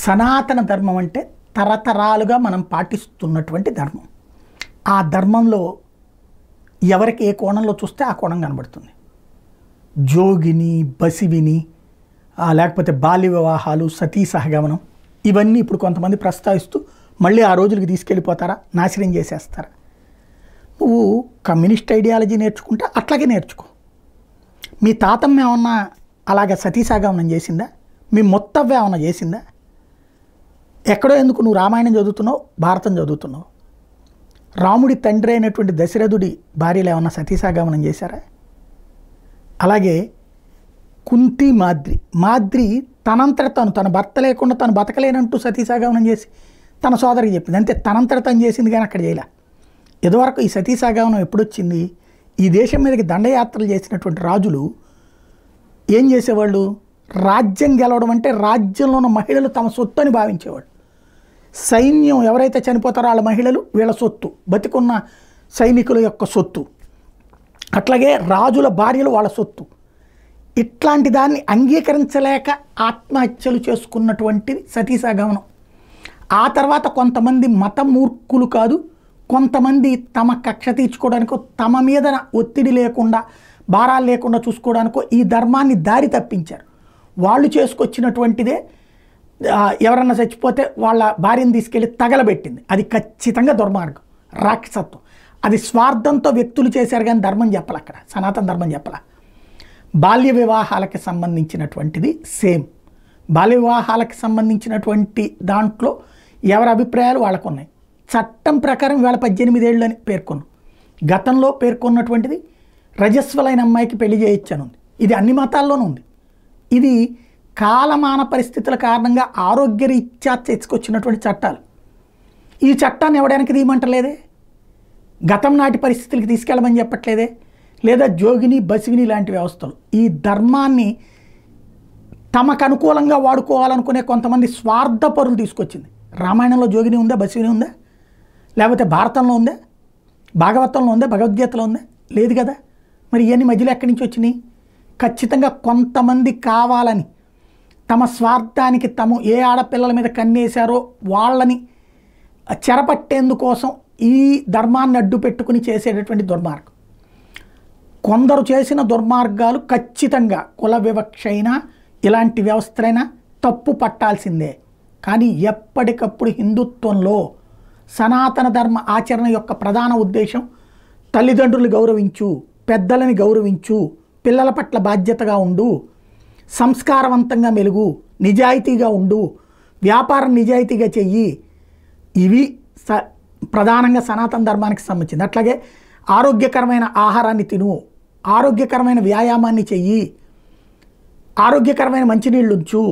సనాతన ధర్మం అంటే తరతరాలుగా మనం పాటిస్తున్నటువంటి ధర్మం. ఆ ధర్మంలో ఎవరికి ఏ కోణంలో చూస్తే ఆ కోణం కనబడుతుంది. జోగిని, బసివిని, లేకపోతే బాల్య వివాహాలు, సతీ సహగమనం, ఇవన్నీ ఇప్పుడు కొంతమంది ప్రస్తావిస్తూ మళ్ళీ ఆ రోజులకి తీసుకెళ్ళిపోతారా, నాశనం చేసేస్తారా? నువ్వు కమ్యూనిస్ట్ ఐడియాలజీ నేర్చుకుంటే అట్లాగే నేర్చుకో. మీ తాతమ్మ ఏమన్నా అలాగే సతీ సహగమనం చేసిందా? మీ మొత్తవ్వ ఏమన్నా చేసిందా? ఎక్కడో ఎందుకు నువ్వు రామాయణం చదువుతున్నావు, భారతం చదువుతున్నావు? రాముడి తండ్రి అయినటువంటి దశరథుడి భార్యలు ఏమన్నా సతీ సహగమనం చేశారా? అలాగే కుంతి మాద్రి తనంతట తన భర్త లేకుండా తను బతకలేనంటూ సతీ సహగమనం చేసి తన సోదరికి చెప్పింది. అంతే, తనంతట తను చేసింది, కానీ అక్కడ చేయలే. ఇదివరకు ఈ సతీ సహగమనం ఎప్పుడొచ్చింది? ఈ దేశం మీదకి దండయాత్రలు చేసినటువంటి రాజులు ఏం చేసేవాళ్ళు? రాజ్యం గెలవడం అంటే రాజ్యంలో ఉన్న మహిళలు తమ సొత్తు అని భావించేవాళ్ళు. సైన్యం ఎవరైతే చనిపోతారో వాళ్ళ మహిళలు వీళ్ళ సొత్తు, బతికున్న సైనికుల యొక్క సొత్తు. అట్లాగే రాజుల భార్యలు వాళ్ళ సొత్తు. ఇట్లాంటి దాన్ని అంగీకరించలేక ఆత్మహత్యలు చేసుకున్నటువంటిది సతీ సహగమనం. ఆ తర్వాత కొంతమంది మతమూర్ఖులు కాదు, కొంతమంది తమ కక్ష తీర్చుకోవడానికో, తమ మీద ఒత్తిడి లేకుండా, భారాలు లేకుండా చూసుకోవడానికో ఈ ధర్మాన్ని దారి తప్పించారు. వాళ్ళు చేసుకొచ్చినటువంటిదే ఎవరన్నా చచ్చిపోతే వాళ్ళ భార్యను తీసుకెళ్ళి తగలబెట్టింది. అది ఖచ్చితంగా దుర్మార్గం, రాక్షసత్వం. అది స్వార్థంతో వ్యక్తులు చేశారు, కానీ ధర్మం చెప్పాలి. అక్కడ సనాతన ధర్మం చెప్పాల. బాల్య వివాహాలకి సంబంధించినటువంటిది సేమ్. బాల్య వివాహాలకు సంబంధించినటువంటి దాంట్లో ఎవరి అభిప్రాయాలు వాళ్ళకు ఉన్నాయి. చట్టం ప్రకారం ఇవాళ 18 ఏళ్ళు అని పేర్కొన్నాం. గతంలో పేర్కొన్నటువంటిది రజస్వలైన అమ్మాయికి పెళ్లి చేయొచ్చని ఉంది. ఇది అన్ని మతాల్లోనూ ఉంది. ఇది కాలమాన పరిస్థితుల కారణంగా ఆరోగ్యరీత్యా తెచ్చుకొచ్చినటువంటి చట్టాలు. ఈ చట్టాన్ని ఎవడానికి తీయమంటలేదే, గతం నాటి పరిస్థితులకి తీసుకెళ్ళమని చెప్పట్లేదే, లేదా జోగిని, బసివిని లాంటి వ్యవస్థలు ఈ ధర్మాన్ని తమకు అనుకూలంగా వాడుకోవాలనుకునే కొంతమంది స్వార్థపరులు తీసుకొచ్చింది. రామాయణంలో జోగిని ఉందా, బసివిని ఉందా? లేకపోతే భారతంలో ఉందా, భాగవతంలో ఉందా, భగవద్గీతలో ఉందా? లేదు కదా. మరి ఇవన్నీ మధ్యలో ఎక్కడి నుంచి వచ్చినాయి? ఖచ్చితంగా కొంతమంది కావాలని తమ స్వార్థానికి తాము ఏ ఆడపిల్లల మీద కన్నేశారో వాళ్ళని చెరపట్టేందుకోసం ఈ ధర్మాన్ని అడ్డు పెట్టుకుని చేసేటటువంటి దుర్మార్గం. కొందరు చేసిన దుర్మార్గాలు ఖచ్చితంగా కుల వివక్ష అయినా ఇలాంటి వ్యవస్థలైనా తప్పు పట్టాల్సిందే. కానీ ఎప్పటికప్పుడు హిందుత్వంలో సనాతన ధర్మ ఆచరణ యొక్క ప్రధాన ఉద్దేశం తల్లిదండ్రులు గౌరవించు, పెద్దలని గౌరవించు, పిల్లల పట్ల బాధ్యతగా ఉండు, సంస్కారవంతంగా మెలుగు, నిజాయితీగా ఉండు, వ్యాపారం నిజాయితీగా చెయ్యి. ఇవి ప్రధానంగా సనాతన ధర్మానికి సంబంధించింది. అట్లాగే ఆరోగ్యకరమైన ఆహారాన్ని తిను, ఆరోగ్యకరమైన వ్యాయామాన్ని చెయ్యి, ఆరోగ్యకరమైన మంచినీళ్ళు ఉంచు,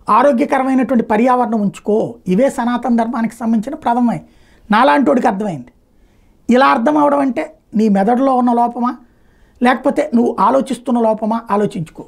ఆరోగ్యకరమైనటువంటి పర్యావరణం ఉంచుకో. ఇవే సనాతన ధర్మానికి సంబంధించిన ప్రథమమే. నాలాంటోడికి అర్థమైంది. ఇలా అర్థం అవడం అంటే నీ మెదడులో ఉన్న లోపమా, లేకపోతే నువ్వు ఆలోచిస్తున్న లోపమా? ఆలోచించుకో.